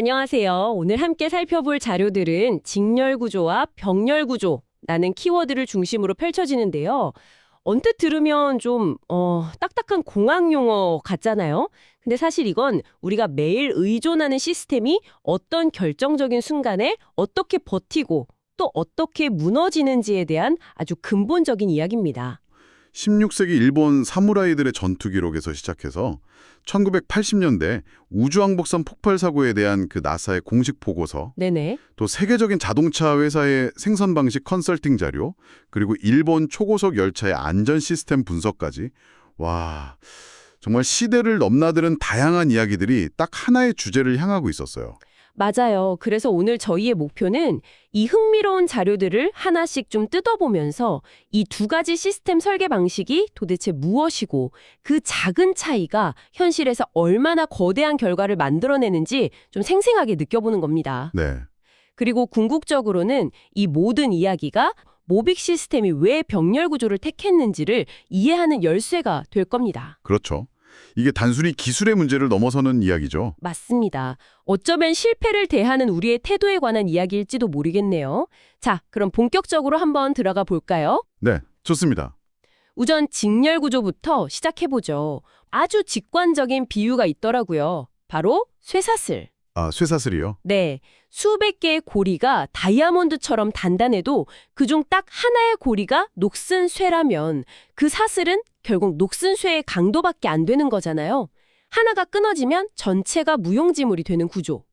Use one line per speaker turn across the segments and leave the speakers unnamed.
안녕하세요. 오늘 함께 살펴볼 자료들은 직렬구조와 병렬구조라는 키워드를 중심으로 펼쳐지는데요. 언뜻 들으면 좀 딱딱한 공학 용어 같잖아요. 근데 사실 이건 우리가 매일 의존하는 시스템이 어떤 결정적인 순간에 어떻게 버티고 또 어떻게 무너지는지에 대한 아주 근본적인 이야기입니다.
16세기 일본 사무라이들의 전투 기록에서 시작해서 1980년대 우주왕복선 폭발 사고에 대한 그 나사의 공식 보고서,
네네.
또 세계적인 자동차 회사의 생산 방식 컨설팅 자료, 그리고 일본 초고속 열차의 안전 시스템 분석까지, 와, 정말 시대를 넘나드는 다양한 이야기들이 딱 하나의 주제를 향하고 있었어요.
맞아요. 그래서 오늘 저희의 목표는 이 흥미로운 자료들을 하나씩 좀 뜯어보면서 이 두 가지 시스템 설계 방식이 도대체 무엇이고 그 작은 차이가 현실에서 얼마나 거대한 결과를 만들어내는지 좀 생생하게 느껴보는 겁니다.
네,
그리고 궁극적으로는 이 모든 이야기가 모빅 시스템이 왜 병렬 구조를 택했는지를 이해하는 열쇠가 될 겁니다.
그렇죠. 이게 단순히 기술의 문제를 넘어서는 이야기죠.
맞습니다. 어쩌면 실패를 대하는 우리의 태도에 관한 이야기일지도 모르겠네요. 자, 그럼 본격적으로 한번 들어가 볼까요?
네, 좋습니다.
우선 직렬 구조부터 시작해보죠. 아주 직관적인 비유가 있더라고요. 바로 쇠사슬.
아, 쇠사슬이요?
네, 수백 개의 고리가 다이아몬드처럼 단단해도 그중 딱 하나의 고리가 녹슨 쇠라면 그 사슬은 결국 녹슨 쇠의 강도밖에 안 되는 거잖아요. 하나가 끊어지면 전체가 무용지물이 되는 구조.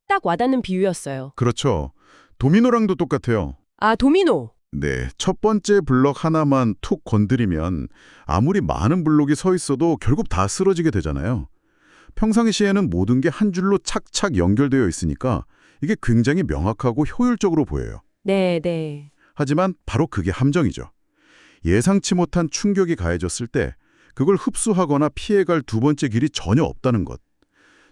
딱 와닿는 비유였어요.
그렇죠. 도미노랑도 똑같아요.
아, 도미노.
네, 첫 번째 블럭 하나만 툭 건드리면 아무리 많은 블록이 서 있어도 결국 다 쓰러지게 되잖아요. 평상시에는 모든 게 한 줄로 착착 연결되어 있으니까 이게 굉장히 명확하고 효율적으로 보여요.
네, 네.
하지만 바로 그게 함정이죠. 예상치 못한 충격이 가해졌을 때 그걸 흡수하거나 피해갈 두 번째 길이 전혀 없다는 것.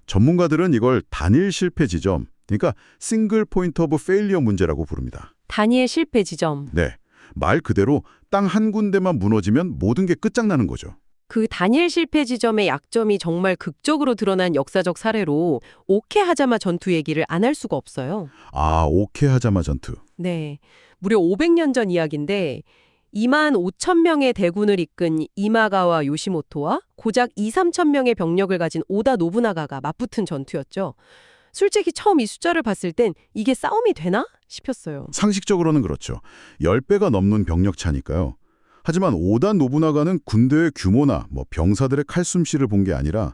전문가들은 이걸 단일 실패 지점, 그러니까 싱글 포인트 오브 페일리어 문제라고 부릅니다.
단위의 실패 지점.
네, 말 그대로 땅 한 군데만 무너지면 모든 게 끝장나는 거죠.
그 단일 실패 지점의 약점이 정말 극적으로 드러난 역사적 사례로 오케하자마 전투 얘기를 안 할 수가 없어요.
아, 오케하자마 전투.
네, 무려 500년 전 이야기인데 2만 5천 명의 대군을 이끈 이마가와 요시모토와 고작 2, 3천 명의 병력을 가진 오다 노부나가가 맞붙은 전투였죠. 솔직히 처음 이 숫자를 봤을 땐 이게 싸움이 되나 싶었어요.
상식적으로는 그렇죠. 10배가 넘는 병력 차니까요. 하지만 오다 노부나가는 군대의 규모나 병사들의 칼숨씨를 본 게 아니라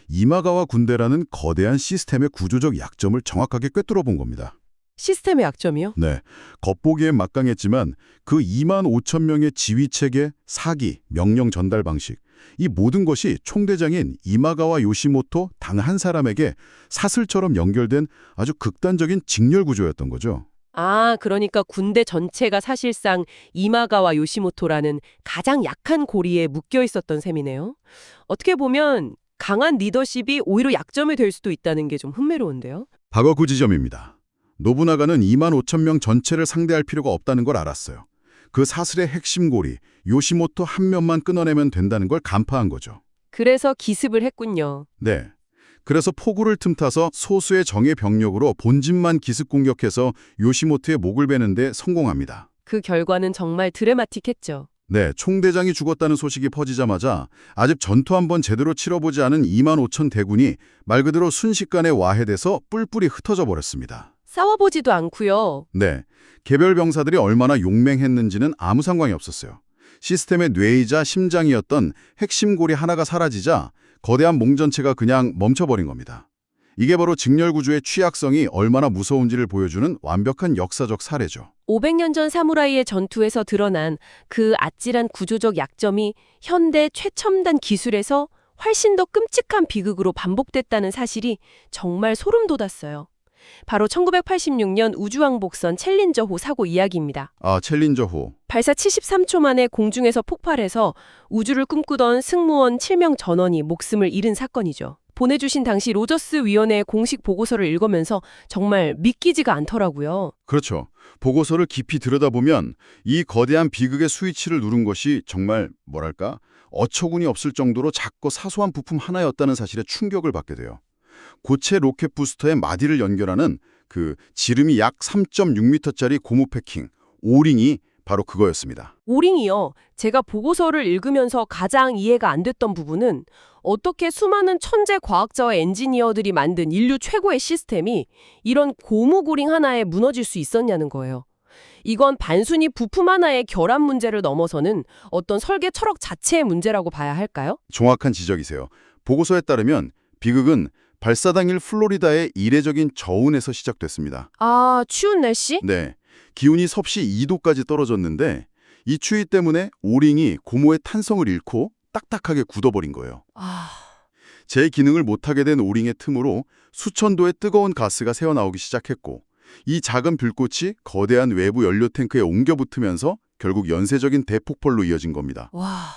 이마가와 군대라는 거대한 시스템의 구조적 약점을 정확하게 꿰뚫어 본 겁니다.
시스템의 약점이요?
네, 겉보기엔 막강했지만 그 2만 5천 명의 지휘체계, 사기, 명령 전달 방식, 이 모든 것이 총대장인 이마가와 요시모토 당 한 사람에게 사슬처럼 연결된 아주 극단적인 직렬 구조였던 거죠.
아, 그러니까 군대 전체가 사실상 이마가와 요시모토라는 가장 약한 고리에 묶여 있었던 셈이네요. 어떻게 보면 강한 리더십이 오히려 약점이 될 수도 있다는 게 좀 흥미로운데요.
바로 그 지점입니다. 노부나가는 2만 5천 명 전체를 상대할 필요가 없다는 걸 알았어요. 그 사슬의 핵심 고리, 요시모토 한 면만 끊어내면 된다는 걸 간파한 거죠.
그래서 기습을 했군요.
네. 그래서 포구를 틈타서 소수의 정예 병력으로 본진만 기습 공격해서 요시모토의 목을 베는 데 성공합니다.
그 결과는 정말 드라마틱했죠.
네, 총대장이 죽었다는 소식이 퍼지자마자 아직 전투 한 번 제대로 치러보지 않은 2만 5천 대군이 말 그대로 순식간에 와해돼서 뿔뿔이 흩어져 버렸습니다.
싸워보지도 않고요.
네, 개별 병사들이 얼마나 용맹했는지는 아무 상관이 없었어요. 시스템의 뇌이자 심장이었던 핵심 고리 하나가 사라지자 거대한 몽 전체가 그냥 멈춰버린 겁니다. 이게 바로 직렬구조의 취약성이 얼마나 무서운지를 보여주는 완벽한 역사적 사례죠.
500년 전 사무라이의 전투에서 드러난 그 아찔한 구조적 약점이 현대 최첨단 기술에서 훨씬 더 끔찍한 비극으로 반복됐다는 사실이 정말 소름 돋았어요. 바로 1986년 우주왕복선 챌린저호 사고 이야기입니다.
아, 챌린저호.
발사 73초 만에 공중에서 폭발해서 우주를 꿈꾸던 승무원 7명 전원이 목숨을 잃은 사건이죠. 보내주신 당시 로저스 위원회의 공식 보고서를 읽으면서 정말 믿기지가 않더라고요.
그렇죠. 보고서를 깊이 들여다보면 이 거대한 비극의 스위치를 누른 것이 정말 어처구니 없을 정도로 작고 사소한 부품 하나였다는 사실에 충격을 받게 돼요. 고체 로켓 부스터의 마디를 연결하는 그 지름이 약 3.6m짜리 고무 패킹, 오링이 바로 그거였습니다.
오링이요. 제가 보고서를 읽으면서 가장 이해가 안 됐던 부분은 어떻게 수많은 천재 과학자와 엔지니어들이 만든 인류 최고의 시스템이 이런 고무고링 하나에 무너질 수 있었냐는 거예요. 이건 단순히 부품 하나의 결함 문제를 넘어서는 어떤 설계 철학 자체의 문제라고 봐야 할까요?
정확한 지적이세요. 보고서에 따르면 비극은 발사 당일 플로리다의 이례적인 저온에서 시작됐습니다.
아, 추운 날씨?
네, 기온이 섭씨 2도까지 떨어졌는데 이 추위 때문에 오링이 고무의 탄성을 잃고 딱딱하게 굳어버린 거예요.
아,
제 기능을 못하게 된 오링의 틈으로 수천 도의 뜨거운 가스가 새어나오기 시작했고 이 작은 불꽃이 거대한 외부 연료 탱크에 옮겨 붙으면서 결국 연쇄적인 대폭발로 이어진 겁니다.
와.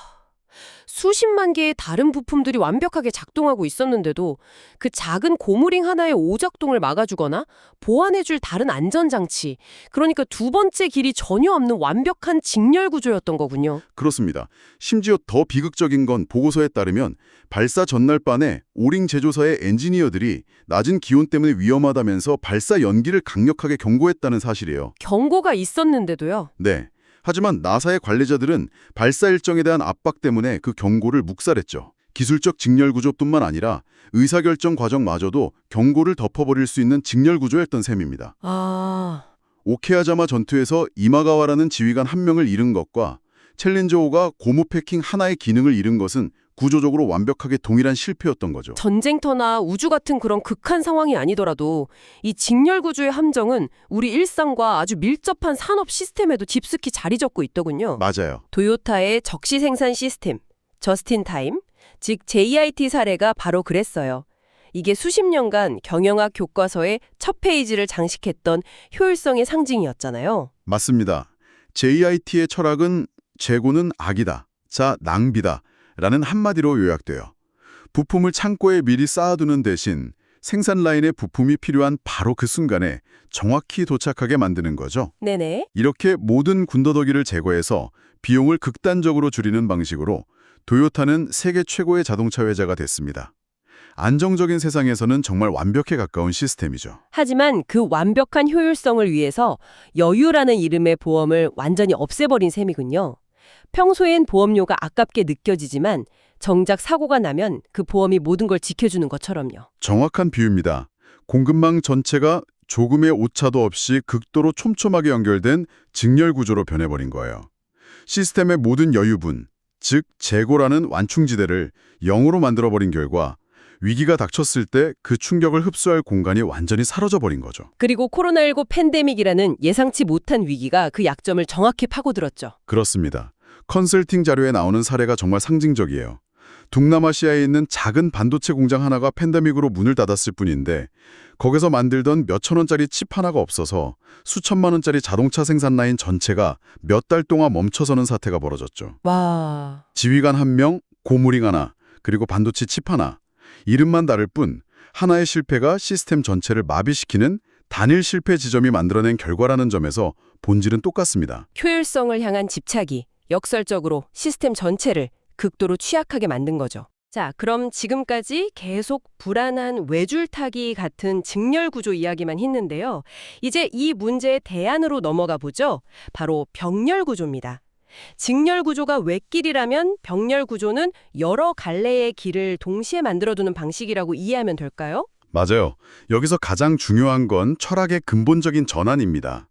수십만 개의 다른 부품들이 완벽하게 작동하고 있었는데도 그 작은 고무링 하나의 오작동을 막아주거나 보완해줄 다른 안전장치, 그러니까 두 번째 길이 전혀 없는 완벽한 직렬 구조였던 거군요.
그렇습니다. 심지어 더 비극적인 건 보고서에 따르면 발사 전날 밤에 오링 제조사의 엔지니어들이 낮은 기온 때문에 위험하다면서 발사 연기를 강력하게 경고했다는 사실이에요.
경고가 있었는데도요.
네. 하지만 나사의 관리자들은 발사 일정에 대한 압박 때문에 그 경고를 묵살했죠. 기술적 직렬 구조뿐만 아니라 의사결정 과정마저도 경고를 덮어버릴 수 있는 직렬 구조였던 셈입니다.
아,
오케아자마 전투에서 이마가와라는 지휘관 한 명을 잃은 것과 챌린저5가 고무 패킹 하나의 기능을 잃은 것은 구조적으로 완벽하게 동일한 실패였던 거죠.
전쟁터나 우주 같은 그런 극한 상황이 아니더라도 이 직렬 구조의 함정은 우리 일상과 아주 밀접한 산업 시스템에도 깊숙이 자리 잡고 있더군요.
맞아요.
도요타의 적시 생산 시스템, 저스틴타임, 즉 JIT 사례가 바로 그랬어요. 이게 수십 년간 경영학 교과서의 첫 페이지를 장식했던 효율성의 상징이었잖아요.
맞습니다. JIT의 철학은 재고는 악이다, 자 낭비다 라는 한마디로 요약돼요. 부품을 창고에 미리 쌓아두는 대신 생산 라인에 부품이 필요한 바로 그 순간에 정확히 도착하게 만드는 거죠.
네네.
이렇게 모든 군더더기를 제거해서 비용을 극단적으로 줄이는 방식으로 도요타는 세계 최고의 자동차 회사가 됐습니다. 안정적인 세상에서는 정말 완벽에 가까운 시스템이죠.
하지만 그 완벽한 효율성을 위해서 여유라는 이름의 보험을 완전히 없애버린 셈이군요. 평소엔 보험료가 아깝게 느껴지지만 정작 사고가 나면 그 보험이 모든 걸 지켜주는 것처럼요.
정확한 비유입니다. 공급망 전체가 조금의 오차도 없이 극도로 촘촘하게 연결된 직렬 구조로 변해버린 거예요. 시스템의 모든 여유분, 즉 재고라는 완충지대를 0으로 만들어버린 결과 위기가 닥쳤을 때 그 충격을 흡수할 공간이 완전히 사라져버린 거죠.
그리고 코로나19 팬데믹이라는 예상치 못한 위기가 그 약점을 정확히 파고들었죠.
그렇습니다. 컨설팅 자료에 나오는 사례가 정말 상징적이에요. 동남아시아에 있는 작은 반도체 공장 하나가 팬데믹으로 문을 닫았을 뿐인데 거기서 만들던 몇천 원짜리 칩 하나가 없어서 수천만 원짜리 자동차 생산 라인 전체가 몇 달 동안 멈춰서는 사태가 벌어졌죠.
와.
지휘관 한 명, 고무링 하나, 그리고 반도체 칩 하나. 이름만 다를 뿐 하나의 실패가 시스템 전체를 마비시키는 단일 실패 지점이 만들어낸 결과라는 점에서 본질은 똑같습니다.
효율성을 향한 집착이 역설적으로 시스템 전체를 극도로 취약하게 만든 거죠. 자, 그럼 지금까지 계속 불안한 외줄타기 같은 직렬 구조 이야기만 했는데요. 이제 이 문제의 대안으로 넘어가 보죠. 바로 병렬 구조입니다. 직렬 구조가 웻길이라면 병렬 구조는 여러 갈래의 길을 동시에 만들어두는 방식이라고 이해하면 될까요?
맞아요. 여기서 가장 중요한 건 철학의 근본적인 전환입니다.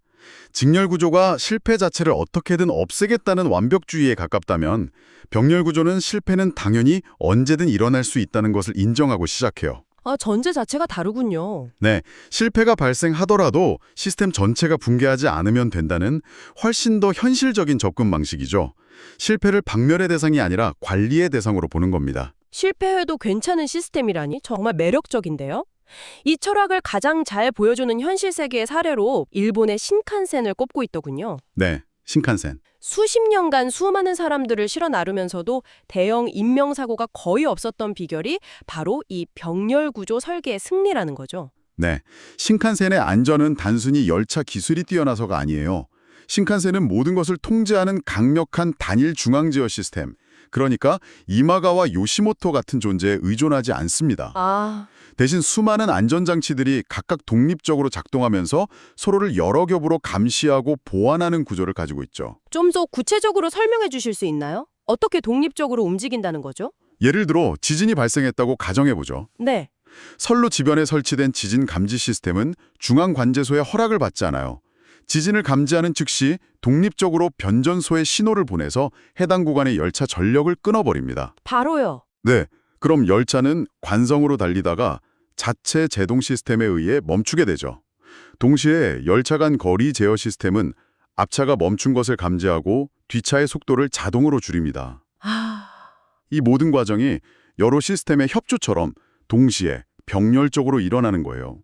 직렬 구조가 실패 자체를 어떻게든 없애겠다는 완벽주의에 가깝다면 병렬 구조는 실패는 당연히 언제든 일어날 수 있다는 것을 인정하고 시작해요.
아, 전제 자체가 다르군요.
네, 실패가 발생하더라도 시스템 전체가 붕괴하지 않으면 된다는 훨씬 더 현실적인 접근 방식이죠. 실패를 박멸의 대상이 아니라 관리의 대상으로 보는 겁니다.
실패해도 괜찮은 시스템이라니 정말 매력적인데요. 이 철학을 가장 잘 보여주는 현실 세계의 사례로 일본의 신칸센을 꼽고 있더군요.
네, 신칸센.
수십 년간 수많은 사람들을 실어 나르면서도 대형 인명사고가 거의 없었던 비결이 바로 이 병렬 구조 설계의 승리라는 거죠.
네, 신칸센의 안전은 단순히 열차 기술이 뛰어나서가 아니에요. 신칸센은 모든 것을 통제하는 강력한 단일 중앙 제어 시스템, 그러니까 이마가와 요시모토 같은 존재에 의존하지 않습니다.
아,
대신 수많은 안전장치들이 각각 독립적으로 작동하면서 서로를 여러 겹으로 감시하고 보완하는 구조를 가지고 있죠.
좀 더 구체적으로 설명해 주실 수 있나요? 어떻게 독립적으로 움직인다는 거죠?
예를 들어 지진이 발생했다고 가정해보죠.
네.
선로 지변에 설치된 지진 감지 시스템은 중앙관제소의 허락을 받지 않아요. 지진을 감지하는 즉시 독립적으로 변전소에 신호를 보내서 해당 구간의 열차 전력을 끊어버립니다.
바로요.
네, 그럼 열차는 관성으로 달리다가 자체 제동 시스템에 의해 멈추게 되죠. 동시에 열차 간 거리 제어 시스템은 앞차가 멈춘 것을 감지하고 뒤차의 속도를 자동으로 줄입니다.
아,
이 모든 과정이 여러 시스템의 협조처럼 동시에 병렬적으로 일어나는 거예요.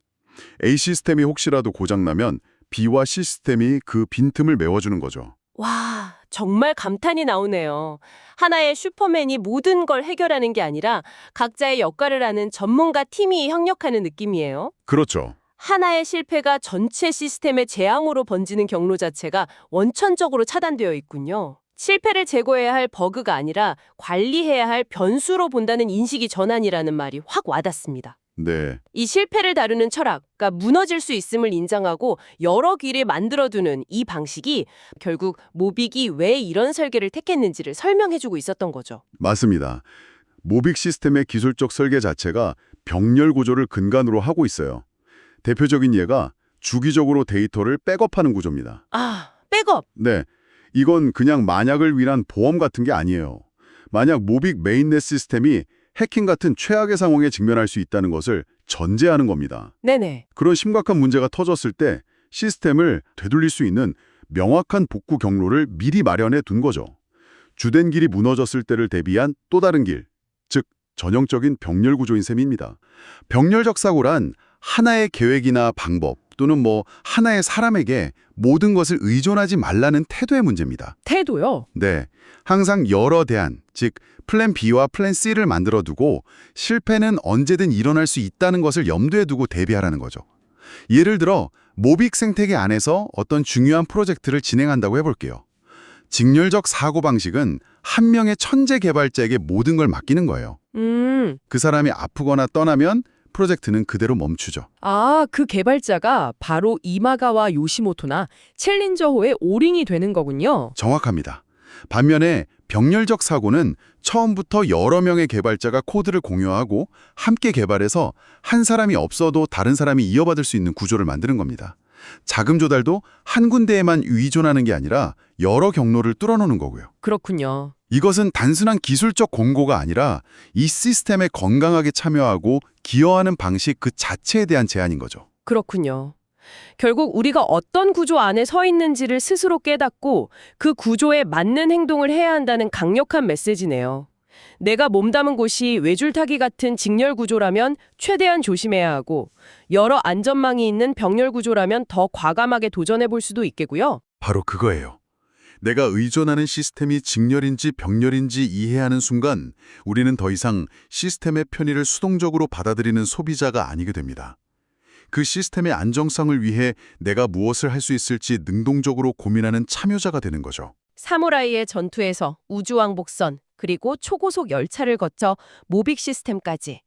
A 시스템이 혹시라도 고장나면 B와 C 시스템이 그 빈틈을 메워주는 거죠.
와, 정말 감탄이 나오네요. 하나의 슈퍼맨이 모든 걸 해결하는 게 아니라 각자의 역할을 하는 전문가 팀이 협력하는 느낌이에요.
그렇죠.
하나의 실패가 전체 시스템의 재앙으로 번지는 경로 자체가 원천적으로 차단되어 있군요. 실패를 제거해야 할 버그가 아니라 관리해야 할 변수로 본다는 인식이 전환이라는 말이 확 와닿습니다.
네,
이 실패를 다루는 철학, 그러니까 무너질 수 있음을 인정하고 여러 길을 만들어두는 이 방식이 결국 모빅이 왜 이런 설계를 택했는지를 설명해주고 있었던 거죠.
맞습니다. 모빅 시스템의 기술적 설계 자체가 병렬 구조를 근간으로 하고 있어요. 대표적인 예가 주기적으로 데이터를 백업하는 구조입니다.
아, 백업!
네, 이건 그냥 만약을 위한 보험 같은 게 아니에요. 만약 모빅 메인넷 시스템이 해킹 같은 최악의 상황에 직면할 수 있다는 것을 전제하는 겁니다.
네네.
그런 심각한 문제가 터졌을 때 시스템을 되돌릴 수 있는 명확한 복구 경로를 미리 마련해 둔 거죠. 주된 길이 무너졌을 때를 대비한 또 다른 길, 즉 전형적인 병렬 구조인 셈입니다. 병렬적 사고란 하나의 계획이나 방법 또는 하나의 사람에게 모든 것을 의존하지 말라는 태도의 문제입니다.
태도요?
네, 항상 여러 대안, 즉 플랜 B와 플랜 C를 만들어 두고 실패는 언제든 일어날 수 있다는 것을 염두에 두고 대비하라는 거죠. 예를 들어 모빅 생태계 안에서 어떤 중요한 프로젝트를 진행한다고 해볼게요. 직렬적 사고방식은 한 명의 천재 개발자에게 모든 걸 맡기는 거예요. 그 사람이 아프거나 떠나면 프로젝트는 그대로 멈추죠.
아, 그 개발자가 바로 이마가와 요시모토나 챌린저호의 오링이 되는 거군요.
정확합니다. 반면에 병렬적 사고는 처음부터 여러 명의 개발자가 코드를 공유하고 함께 개발해서 한 사람이 없어도 다른 사람이 이어받을 수 있는 구조를 만드는 겁니다. 자금 조달도 한 군데에만 의존하는 게 아니라 여러 경로를 뚫어놓는 거고요.
그렇군요.
이것은 단순한 기술적 공고가 아니라 이 시스템에 건강하게 참여하고 기여하는 방식 그 자체에 대한 제안인 거죠.
그렇군요. 결국 우리가 어떤 구조 안에 서 있는지를 스스로 깨닫고 그 구조에 맞는 행동을 해야 한다는 강력한 메시지네요. 내가 몸담은 곳이 외줄타기 같은 직렬 구조라면 최대한 조심해야 하고 여러 안전망이 있는 병렬 구조라면 더 과감하게 도전해 볼 수도 있겠고요.
바로 그거예요. 내가 의존하는 시스템이 직렬인지 병렬인지 이해하는 순간 우리는 더 이상 시스템의 편의를 수동적으로 받아들이는 소비자가 아니게 됩니다. 그 시스템의 안정성을 위해 내가 무엇을 할 수 있을지 능동적으로 고민하는 참여자가 되는 거죠.
사무라이의 전투에서 우주왕복선, 그리고 초고속 열차를 거쳐 모빅 시스템까지.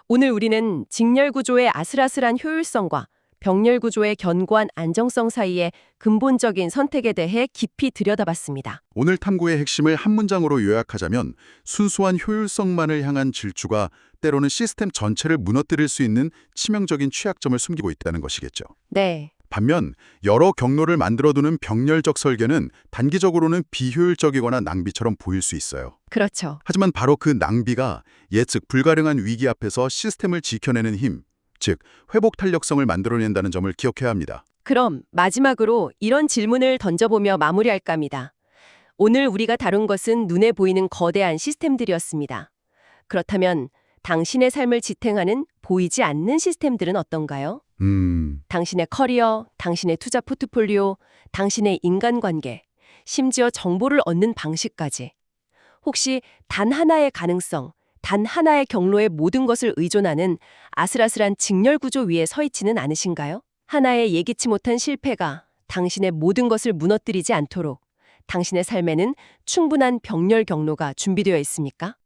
오늘 우리는 직렬 구조의 아슬아슬한 효율성과 병렬 구조의 견고한 안정성 사이의 근본적인 선택에 대해 깊이 들여다봤습니다.
오늘 탐구의 핵심을 한 문장으로 요약하자면 순수한 효율성만을 향한 질주가 때로는 시스템 전체를 무너뜨릴 수 있는 치명적인 취약점을 숨기고 있다는 것이겠죠.
네.
반면 여러 경로를 만들어두는 병렬적 설계는 단기적으로는 비효율적이거나 낭비처럼 보일 수 있어요.
그렇죠.
하지만 바로 그 낭비가 예측 불가능한 위기 앞에서 시스템을 지켜내는 힘, 즉 회복 탄력성을 만들어낸다는 점을 기억해야 합니다.
그럼 마지막으로 이런 질문을 던져보며 마무리할까 합니다. 오늘 우리가 다룬 것은 눈에 보이는 거대한 시스템들이었습니다. 그렇다면 당신의 삶을 지탱하는 보이지 않는 시스템들은 어떤가요? 당신의 커리어, 당신의 투자 포트폴리오, 당신의 인간관계, 심지어 정보를 얻는 방식까지. 혹시 단 하나의 가능성, 단 하나의 경로에 모든 것을 의존하는 아슬아슬한 직렬 구조 위에 서 있지는 않으신가요? 하나의 예기치 못한 실패가 당신의 모든 것을 무너뜨리지 않도록
당신의 삶에는 충분한 병렬 경로가 준비되어 있습니까?